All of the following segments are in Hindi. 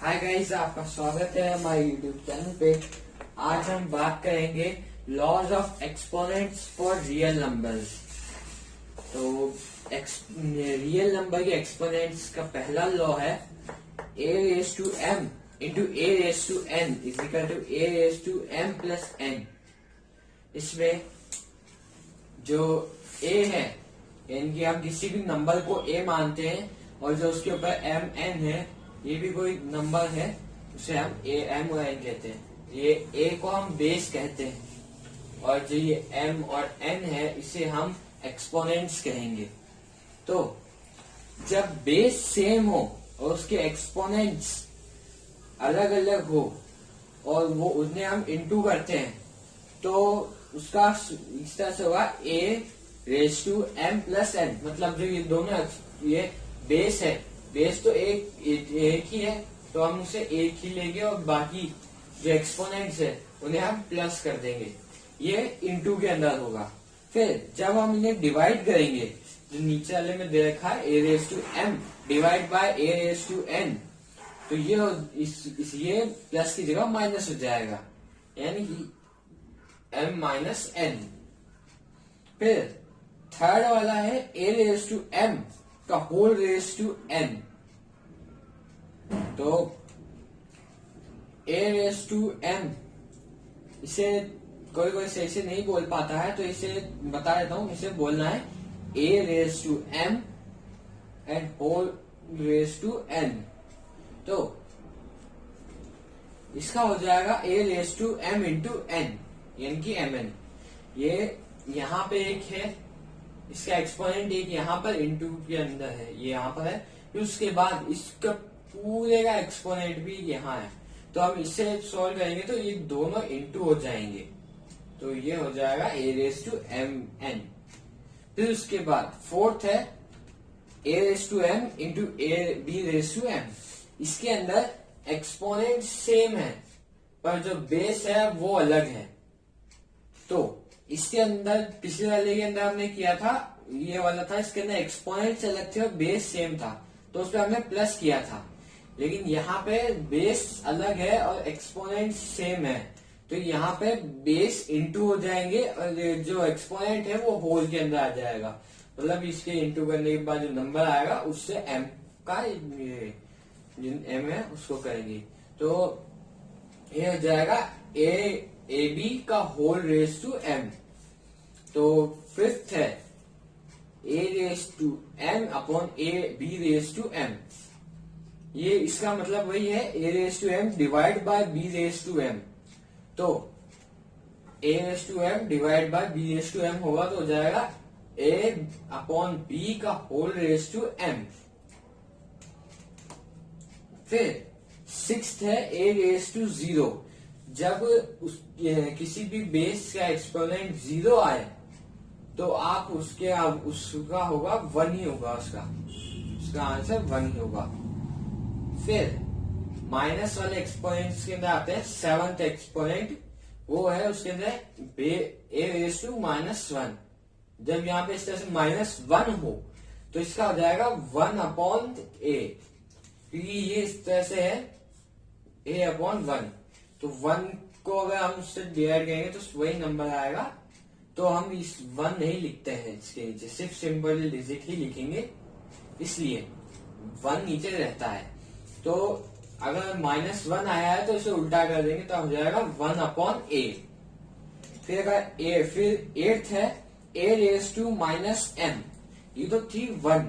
हाय गाइस, आपका स्वागत है हमारे यूट्यूब चैनल पे। आज हम बात करेंगे laws of exponents for real numbers. तो रियल नंबर के एक्सपोनेंट्स का पहला लॉ है a raise to m into a raise to n is equal to a raise to m plus n। इसमें जो a है यानी कि हम किसी भी नंबर को a मानते हैं और जो उसके ऊपर m n है ये भी कोई नंबर है, उसे हम ए एम और एन कहते हैं। ये ए को हम बेस कहते हैं और जो ये एम और एन है इसे हम एक्सपोनेंट्स कहेंगे। तो जब बेस सेम हो और उसके एक्सपोनेंट्स अलग अलग हो और वो उन्हें हम इनटू करते हैं तो उसका इस तरह से होगा a raise to m plus n. मतलब जो ये दोनों ये बेस है, बेस तो एक ही है तो हम उसे एक ही लेंगे और बाकी जो एक्सपोनेंट्स है उन्हें हम प्लस कर देंगे। ये इनटू के अंदर होगा। फिर जब हम इन्हें डिवाइड करेंगे, जो नीचे वाले में दे रखा है a raise to m divide by a raise to n, तो ये प्लस की जगह माइनस हो जाएगा, यानी कि एम माइनस एन। फिर थर्ड वाला है ए रेज टू एम का होल रेज टू एन। तो ए रेज टू एम, इसे कोई कोई सही से नहीं बोल पाता है तो इसे बता देता हूं। इसे बोलना है a raise to m and whole raise to n. तो इसका हो जाएगा a raise to m into n, यानी कि एम एन। ये यहां पे एक है, इसका एक्सपोनेंट एक यहाँ पर इंटू के अंदर है, ये यहाँ पर है। फिर उसके बाद इसका पूरे का एक्सपोनेंट भी यहाँ है, तो हम इसे सॉल्व करेंगे तो ये दोनों इंटू हो जाएंगे। तो ये हो जाएगा a raise to m n. फिर उसके बाद फोर्थ है a raise to m into a b raise to m. इसके अंदर एक्सपोनेंट सेम है पर जो बेस है वो अलग है। तो इसके अंदर पिछले वाले के अंदर हमने किया था, ये वाला था, इसके अंदर एक्सपोनेंट्स अलग थे और बेस सेम था तो उस पर हमने प्लस किया था। लेकिन यहाँ पे बेस अलग है और एक्सपोनेंट सेम है तो यहाँ पे बेस इंटू हो जाएंगे और जो एक्सपोनेंट है वो होल के अंदर आ जाएगा। मतलब इसके इंटू करने के बाद जो नंबर आएगा उससे एम का एम है उसको करेंगे। तो ये हो जाएगा ए बी का होल रेज टू एम। तो फिफ्थ है a raise to m upon a b raise to m. ये इसका मतलब वही है a raise to m divide by b raise to m. तो a raise to m divide by b raise to m होगा तो हो जाएगा ए अपॉन बी का होल रेज टू एम। फिर सिक्स्थ है ए रेज टू जीरो। जब किसी भी बेस का एक्सपोनेंट जीरो आए तो आप उसका होगा वन ही होगा, उसका आंसर वन ही होगा। फिर माइनस वाले एक्सपोनेंट्स के अंदर आते हैं सेवंथ एक्सपोनेंट, वो है उसके अंदर ए रेज टू माइनस वन। जब यहाँ पे इस तरह से माइनस वन हो तो इसका हो जाएगा वन अपॉन ए, क्योंकि ये इस तरह से है ए अपॉन वन। तो वन को अगर हम उससे डिवाइड करेंगे तो वही नंबर आएगा। तो हम इस वन नहीं लिखते हैं इसके नीचे, सिर्फ सिंपल डिजिट ही लिखेंगे, इसलिए वन नीचे रहता है। तो अगर माइनस वन आया है तो इसे उल्टा कर देंगे तो हो जाएगा वन अपॉन ए। फिर एट्थ है a raise to minus M. ये तो थी वन,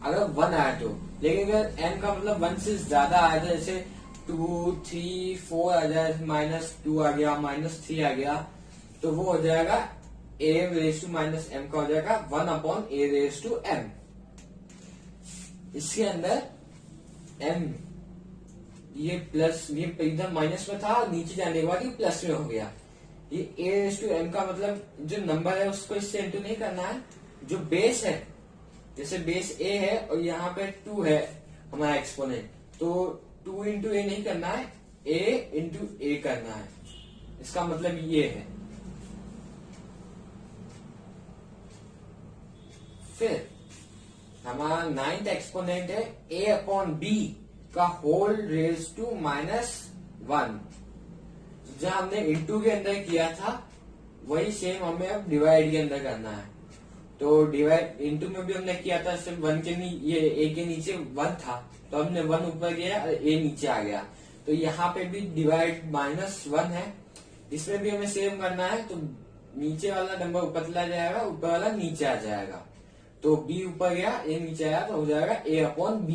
अगर वन आया तो, लेकिन अगर एम का मतलब वन से ज्यादा आया था, जैसे 2, 3, 4 आ जाए, माइनस टू आ गया, माइनस थ्री आ गया, तो वो हो जाएगा a raise to minus m का हो जाएगा one upon a raise to m. इसके अंदर एम ये प्लस, ये इधर माइनस में था, नीचे जाने के बाद ये प्लस में हो गया। ये ए रेज टू एम का मतलब जो नंबर है उसको इससे इंटू नहीं करना है, जो बेस है, जैसे बेस ए है और यहाँ पे 2 है हमारा एक्सपोनेंट, तो 2 इंटू ए नहीं करना है, ए इंटू ए करना है। इसका मतलब ये है। फिर हमारा नाइन्थ एक्सपोनेंट है ए अपॉन बी का होल रेज टू -1। जहां हमने इंटू के अंदर किया था वही सेम हमें अब डिवाइड के अंदर करना है। तो डिवाइड इंटू में भी हमने किया था, सिर्फ वन के ये ए के नीचे 1 था तो हमने 1 ऊपर गया और ए नीचे आ गया। तो यहाँ पे भी डिवाइड -1 है, इसमें भी हमें सेम करना है। तो नीचे वाला नंबर ऊपर चला जाएगा, ऊपर वाला नीचे आ जाएगा। तो बी ऊपर गया, ए नीचे आया तो हो जाएगा a/b।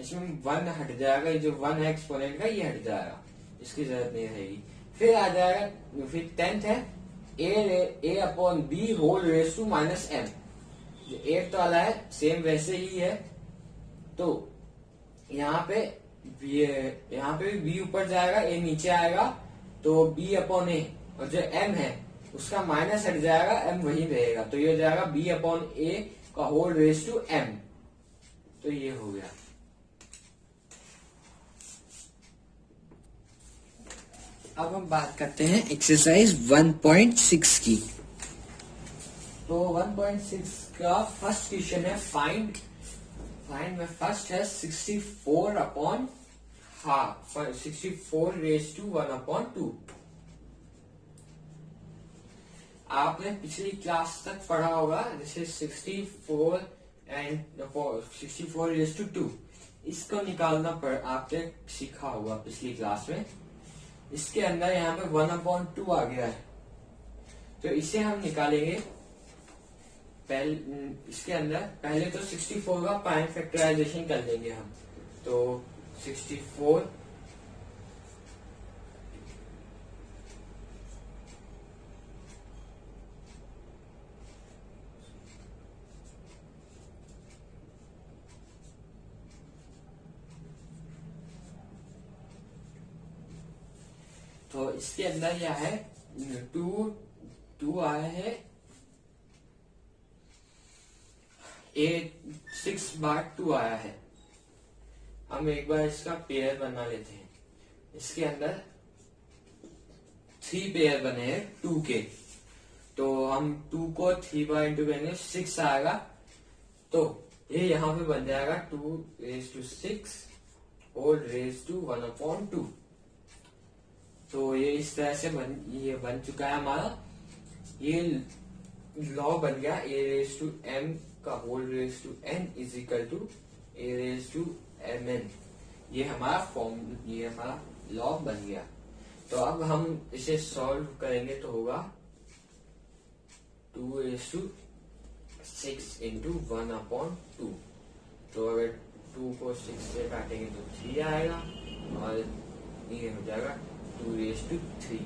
इसमें 1 हट जाएगा, ये जो 1 है एक्सपोनेंट का ये हट जाएगा, इसकी जरूरत नहीं रहेगी। फिर आ जाएगा, फिर 10th है a/b whole raise to -m। जो 8th वाला है सेम वैसे ही है। तो यहाँ पे b ऊपर जाएगा, a नीचे आएगा, तो b/a। और जो m है उसका माइनस हट जाएगा, m वही रहेगा। तो ये हो जाएगा b/a का होल रेज टू m। तो ये हो गया। अब हम बात करते हैं एक्सरसाइज 1.6 की। तो 1.6 का फर्स्ट क्वेश्चन है फाइंड में फर्स्ट है 64/हाफ, 64 रेज टू 1/2। आपने पिछली क्लास तक पढ़ा होगा, जैसे 64 एंड 64 रेज टू 2, इसको निकालना आपने सीखा होगा पिछली क्लास में। इसके अंदर यहाँ पे 1/2 आ गया है, तो इसे हम निकालेंगे। इसके अंदर पहले तो 64 का प्राइम फैक्टराइजेशन कर लेंगे हम। तो 64 तो इसके अंदर क्या है, 2 आया है, 6/2 आया है। हम एक बार इसका पेयर बना लेते हैं। इसके अंदर 3 पेयर बने हैं 2 के, तो हम 2 को 3 बार इंटू करेंगे, 6 आएगा। तो ये यहाँ पे बन जाएगा 2 raise to 6 whole raise to 1/2। तो ये इस तरह से ये बन चुका है हमारा। ये लॉ बन गया a रेज टू m का whole raise to n is equal to a raise to mn। ये हमारा लॉ बन गया। तो अब हम इसे सॉल्व करेंगे तो होगा 2 रेज टू 6 इंटू 1/2। तो अगर 2 को 6 से काटेंगे तो 3 आएगा, और ये हो जाएगा 2 रेज टू 3।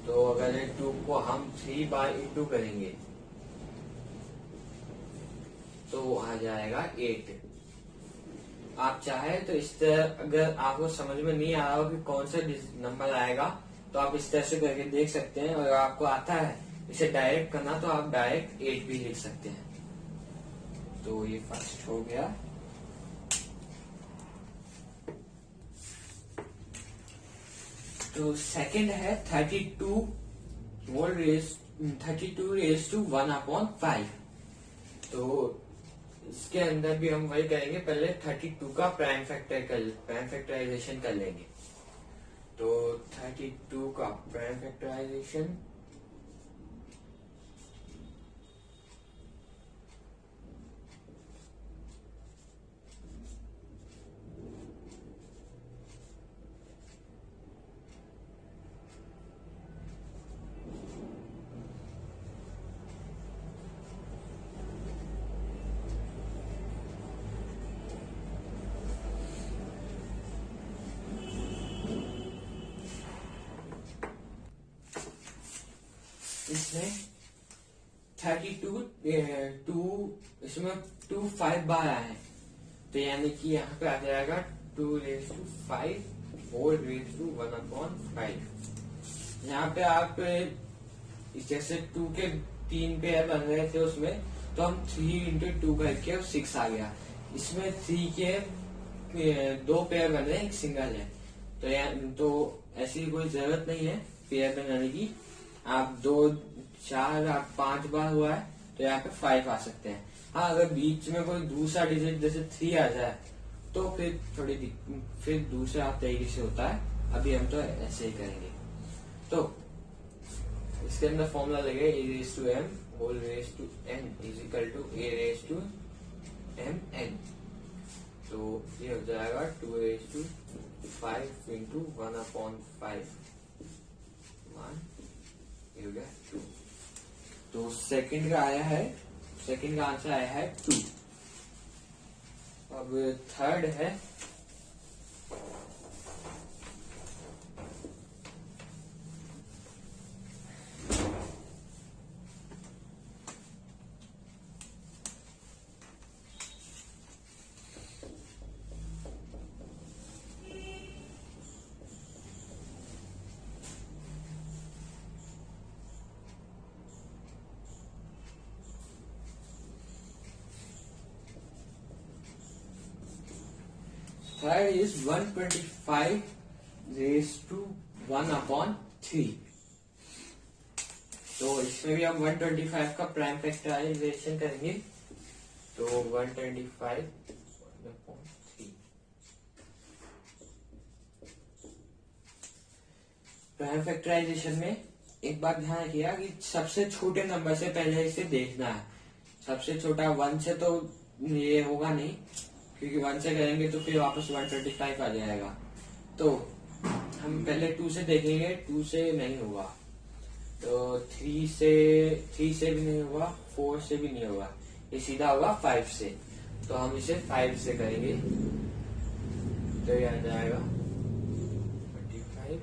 तो अगर 2 को हम 3 बार इंटू करेंगे तो आ जाएगा 8। आप चाहे तो इस तरह, अगर आपको समझ में नहीं आ रहा हो कि कौन सा नंबर आएगा, तो आप इस तरह से करके देख सकते हैं। और अगर आपको आता है इसे डायरेक्ट करना तो आप डायरेक्ट 8 भी लिख सकते हैं। तो ये फर्स्ट हो गया। तो सेकंड है 32 रेज टू 1/5। तो इसके अंदर भी हम वही करेंगे, पहले 32 का प्राइम फैक्टराइजेशन कर लेंगे। तो 32 का प्राइम फैक्टराइजेशन इसमें इसमें 2 5 बार आए हैं, तो यानी कि यहाँ पे आ जाएगा 2 raise to 5 whole raise to 1/5। यहाँ पे आप जैसे 2 के 3 पेयर बन रहे थे उसमें, तो हम 3 इंटू 2 करके 6 आ गया। इसमें 3 के 2 पेयर बन रहे हैं, एक सिंगल है। तो ऐसी कोई जरूरत नहीं है पेयर बनाने की। आप 2 4 5 बार हुआ है तो यहाँ पे 5 आ सकते हैं। हाँ, अगर बीच में कोई दूसरा डिजिट जैसे 3 आ जाए तो फिर दूसरा तरीके से होता है। अभी हम तो ऐसे ही करेंगे। तो इसके अंदर फॉर्मूला लगेगा a raise to m whole raise to n is equal to a raise to m n. तो ये हो जाएगा 2 रेज टू 5 इंटू 1/5 ये हो गया 2। तो सेकंड का आंसर आया है 2। अब थर्ड है थर्ड इज 125 रेज टू 1/3। तो इसमें भी हम 125 का प्राइम फैक्टराइजेशन करेंगे। तो 125/3 प्राइम फैक्टराइजेशन में एक बात ध्यान रखिएगा कि सबसे छोटे नंबर से पहले इसे देखना है। सबसे छोटा 1 से तो ये होगा नहीं, क्योंकि 1 से करेंगे तो फिर वापस 125 आ जाएगा। तो हम पहले 2 से देखेंगे, 2 से नहीं होगा, तो 3 से भी नहीं होगा, 4 से भी नहीं होगा, ये सीधा होगा 5 से। तो हम इसे 5 से करेंगे तो ये आ जाएगा 25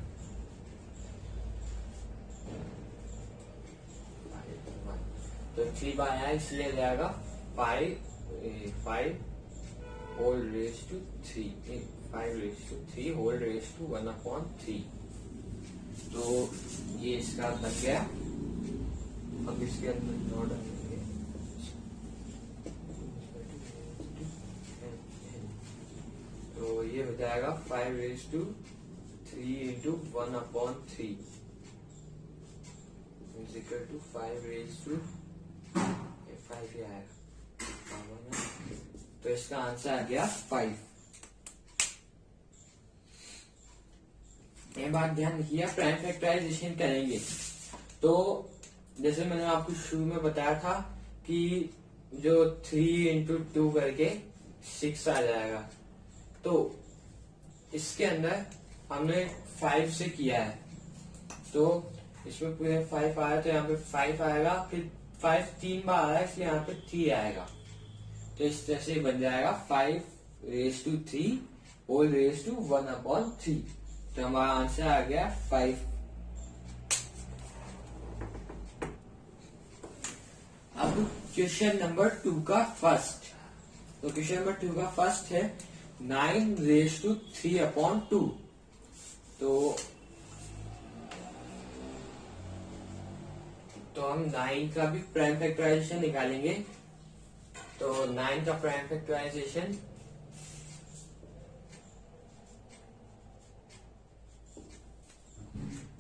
तो 3 बार आया इसलिए जाएगा 5 whole raise to 3 5 raise to 3 whole raise to 1/3। तो ये इसका बन गया। अब इसके अंदर नोट डालेंगे। तो ये हो जाएगा 5 raise to 3 into 1/3 is equal to 5 raise to 5 ही आएगा। तो इसका आंसर आ गया 5। ये बात ध्यान रखिए, प्राइम फैक्टराइजेशन करेंगे तो जैसे मैंने आपको शुरू में बताया था कि जो 3 इंटू 2 करके 6 आ जाएगा। तो इसके अंदर हमने 5 से किया है, तो इसमें पूरे 5 आया, तो यहाँ पे 5 आएगा, फिर 5 3 बार आ रहा है इसलिए यहाँ पे 3 आएगा। तो इस तरह से बन जाएगा 5 raise to 3 whole raise to 1/3। तो हमारा आंसर आ गया 5। अब क्वेश्चन नंबर 2 का फर्स्ट। तो क्वेश्चन नंबर 2 का फर्स्ट है 9 रेज टू 3/2। तो हम 9 का भी प्राइम फैक्टराइजेशन निकालेंगे। तो 9 का प्राइम फैक्टराइजेशन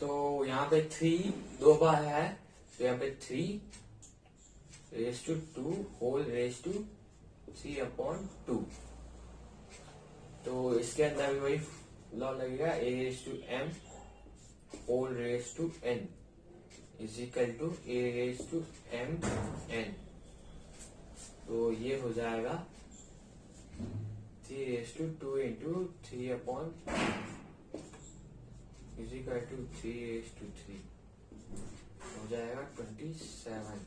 तो यहाँ पे 3 2 बार है, तो यहाँ पे 3 raise to 2 whole raise to 3/2। तो इसके अंदर भी वही लॉ लगेगा, a raise to m whole raise to n is equal to a raise to m n. तो ये हो जाएगा 3 raise to 2 into 3/, is equal to 3 raise to 3 हो जाएगा 27।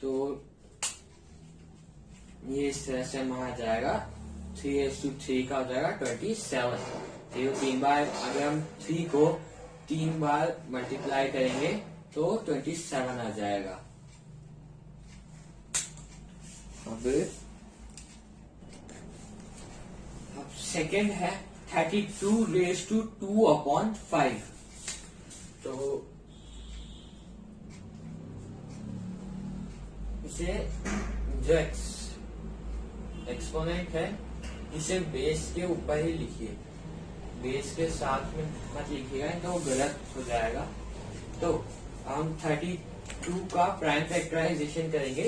तो ये इस तरह से हमारा आ जाएगा 3 रेज टू 3 का हो जाएगा 27। तो 3 बार, अगर हम 3 को 3 बार मल्टीप्लाई करेंगे तो 27 आ जाएगा। अब सेकेंड है 32 रेज टू 2/5। तो इसे जो एक्सपोनेंट है इसे बेस के ऊपर ही लिखिए, बेस के साथ में मत लिखिएगा, तो वो गलत हो जाएगा। तो हम 32 का प्राइम फैक्टराइजेशन करेंगे।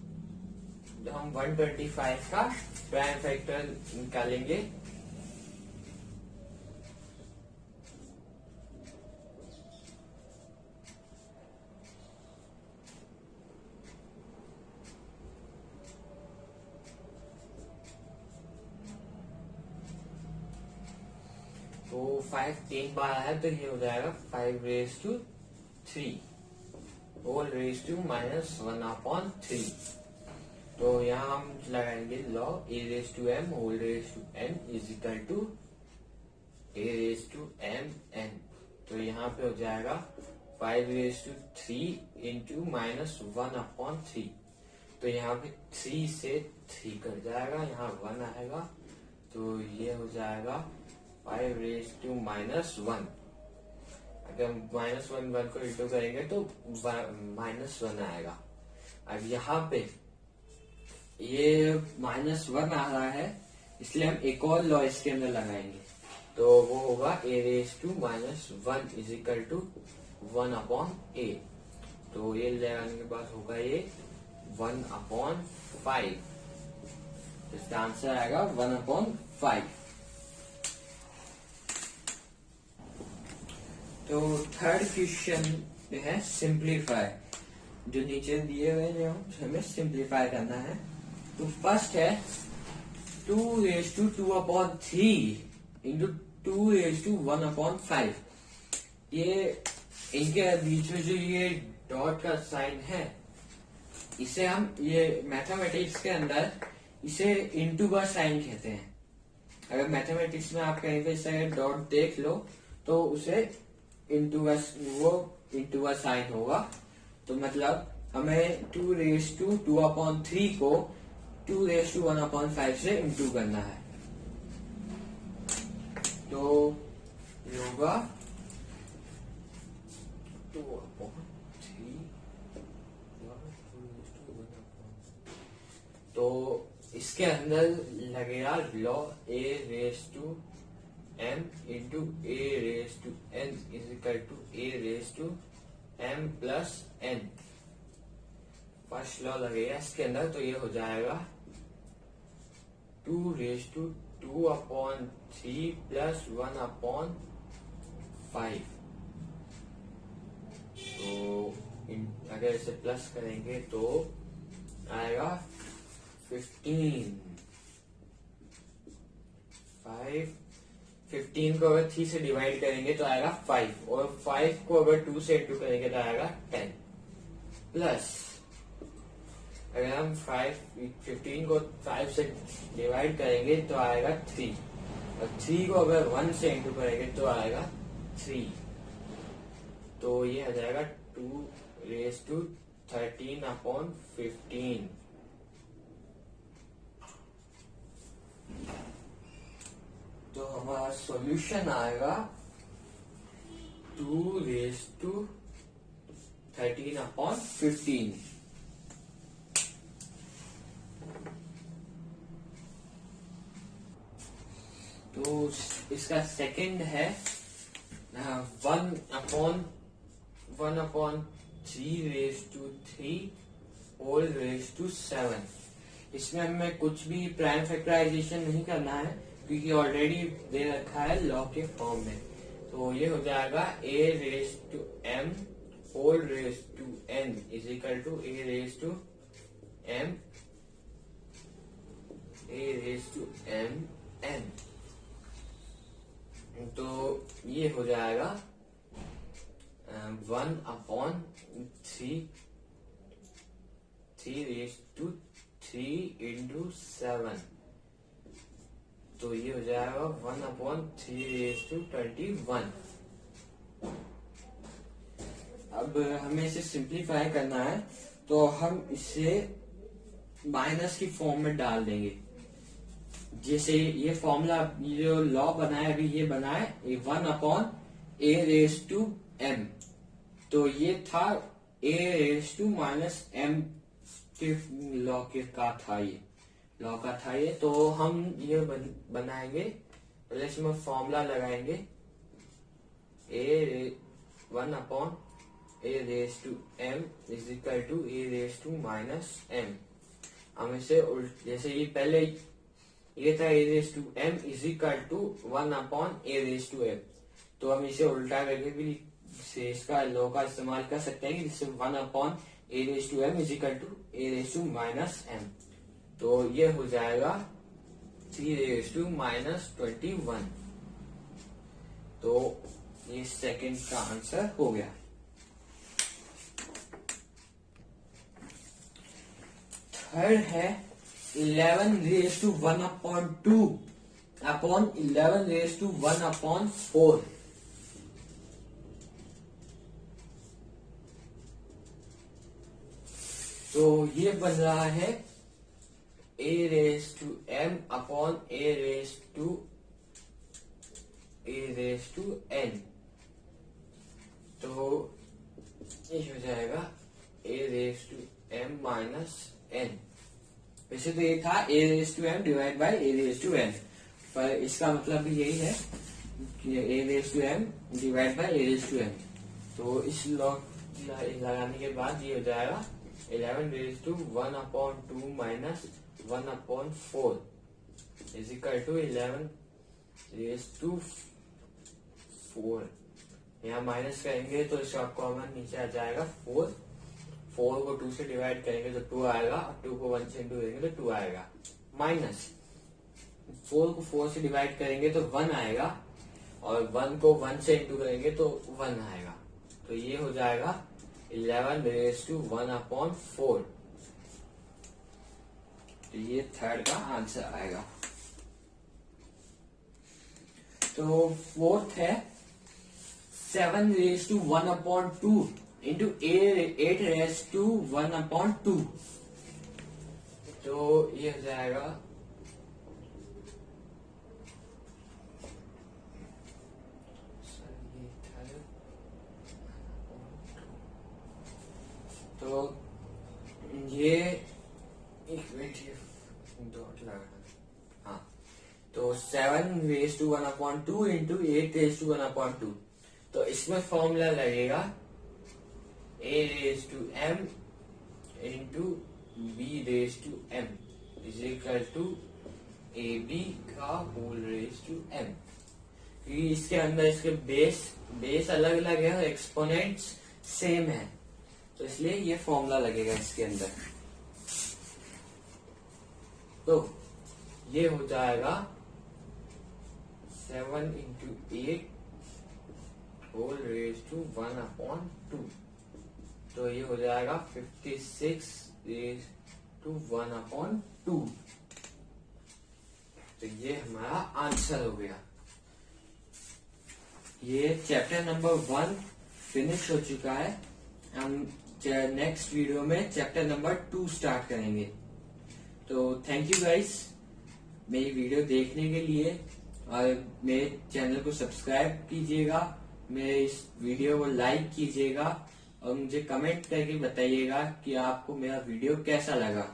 तो हम 125 का प्राइम फैक्टर निकालेंगे। तो 5 3 बार है तो ये हो जाएगा 5⁻³ होल रेज टू -1/3। तो यहाँ हम लगाएंगे log a⁻m whole raise to n is equal to a⁻m(n). तो यहाँ पे हो जाएगा 5⁻³ इंटू -1/3। तो यहाँ पे 3 से 3 कट जाएगा, यहाँ 1 आएगा, तो ये हो जाएगा 5⁻⁻1। अगर -1 को इंटू करेंगे तो -1 आएगा। अब यहाँ पे ये -1 आ रहा है, इसलिए हम एक और लॉ इसके अंदर लगाएंगे। तो वो होगा a⁻1 is equal to 1/a। तो ये लगाने के बाद होगा ये 1/5। इसका आंसर आएगा 1/5। तो थर्ड क्वेश्चन है सिंप्लीफाई, जो नीचे दिए हुए हैं हमें सिंप्लीफाई करना है। तो फर्स्ट है 2⁻2/3 इंटू 2⁻1/5। ये इनके बीच में जो ये डॉट का साइन है, इसे हम ये मैथमेटिक्स के अंदर इसे इंटू का साइन कहते हैं। अगर मैथमेटिक्स में आप कहीं पे इसे डॉट देख लो तो उसे इंटू का साइन होगा। तो मतलब हमें 2⁻2/3 को 2⁻1/5 से इंटू करना है। तो ये होगा 2/3। तो इसके अंदर लगेगा log a⁻m into a⁻n is equal to a⁻m+n। First law लगेगा इसके अंदर, तो ये हो जाएगा 2⁻2/3 + 1/n 5। तो अगर इसे प्लस करेंगे तो आएगा 15। 15 को अगर 3 से डिवाइड करेंगे तो आएगा 5, और 5 को अगर 2 से इंटू करेंगे तो आएगा 10। प्लस अगर हम 15 को 5 से डिवाइड करेंगे तो आएगा 3, और 3 को अगर 1 से इंटू करेंगे तो आएगा 3। तो ये आ जाएगा 2 रेज टू 13 अपॉन 15। तो हमारा सॉल्यूशन आएगा 2 रेज टू 13 अपॉन 15। तो इसका सेकंड है 1 upon 3 raise to 3 whole raise to 7। इसमें हमें कुछ भी प्राइम फैक्टराइजेशन नहीं करना है, क्योंकि ऑलरेडी दे रखा है लॉ के फॉर्म में। तो ये हो जाएगा a raise to m whole raise to n is equal to a raise to m n। तो ये हो जाएगा 1 अपॉन 3 रेज टू 3 इंटू 7। तो ये हो जाएगा 1 अपॉन 3 रेज टू 21। अब हमें इसे सिंप्लीफाई करना है, तो हम इसे माइनस की फॉर्म में डाल देंगे। जैसे ये फॉर्मूला, ये जो लॉ बना है अभी, ये बना है 1 upon a raise to m। तो ये था a raise to minus m के लॉ के का था, ये लॉ का था ये। तो हम ये बनाएंगे, पहले इसमें फॉर्मूला लगाएंगे 1 upon a raise to m is equal to a raise to minus m। हम इसे जैसे ये पहले ये था a raise to m is equal to 1 upon a raise to m। तो हम इसे उल्टा करके भी से इसका लॉ का इस्तेमाल कर सकते हैं, जिससे 1 upon a raise to m is equal to a raise to minus m। तो ये हो जाएगा 3 रेज टू माइनस 21। तो ये सेकंड का आंसर हो गया। थर्ड है 11 raise to 1 upon 2 upon 11 raise to 1 upon 4। तो ये बन रहा है a raise to m upon a raise to n। तो ये हो जाएगा a raise to m minus n। वैसे तो ये था a raise to m divide by a raise to n, पर इसका मतलब भी यही है कि a raise to m divide by a raise to n। तो इस लॉग लगाने के बाद ये हो जाएगा 11 raise to 1 upon 2 minus 1 upon 4 is equal to 11 raise to 4। यहाँ माइनस करेंगे तो इसका कॉमन नीचे आ जाएगा 4। 4 को 2 से डिवाइड करेंगे तो 2 आएगा, और 2 को 1 से इंटू करेंगे तो 2 आएगा। माइनस 4 को 4 से डिवाइड करेंगे तो 1 आएगा, और 1 को 1 से इंटू करेंगे तो 1 आएगा। तो ये हो जाएगा 11 रेज टू 1 अपॉन 4। तो ये थर्ड का आंसर आएगा। तो फोर्थ है 7 raise to 1 upon 2 into 8 raise to 1 upon 2। तो ये हो जाएगा तो ये एक मिनट डॉट लगा। हाँ, तो 7 raise to 1 upon 2 into 8 raise to 1 upon 2। तो इसमें फॉर्मूला लगेगा a raise to m into b raise to m is equal to ab का होल रेज टू m। क्योंकि इसके अंदर इसके बेस अलग अलग है और एक्सपोनेंट्स सेम है, तो इसलिए ये फॉर्मूला लगेगा इसके अंदर। तो ये हो जाएगा 7 इंटू 8 होल रेज टू 1/2, तो ये हो जाएगा 56 रेज टू 1/2। तो ये हमारा आंसर हो गया। ये चैप्टर नंबर 1 फिनिश हो चुका है। हम नेक्स्ट वीडियो में चैप्टर नंबर 2 स्टार्ट करेंगे। तो थैंक यू गाइस मेरी वीडियो देखने के लिए, और मेरे चैनल को सब्सक्राइब कीजिएगा, मेरे इस वीडियो को लाइक कीजिएगा और मुझे कमेंट करके बताइएगा कि आपको मेरा वीडियो कैसा लगा।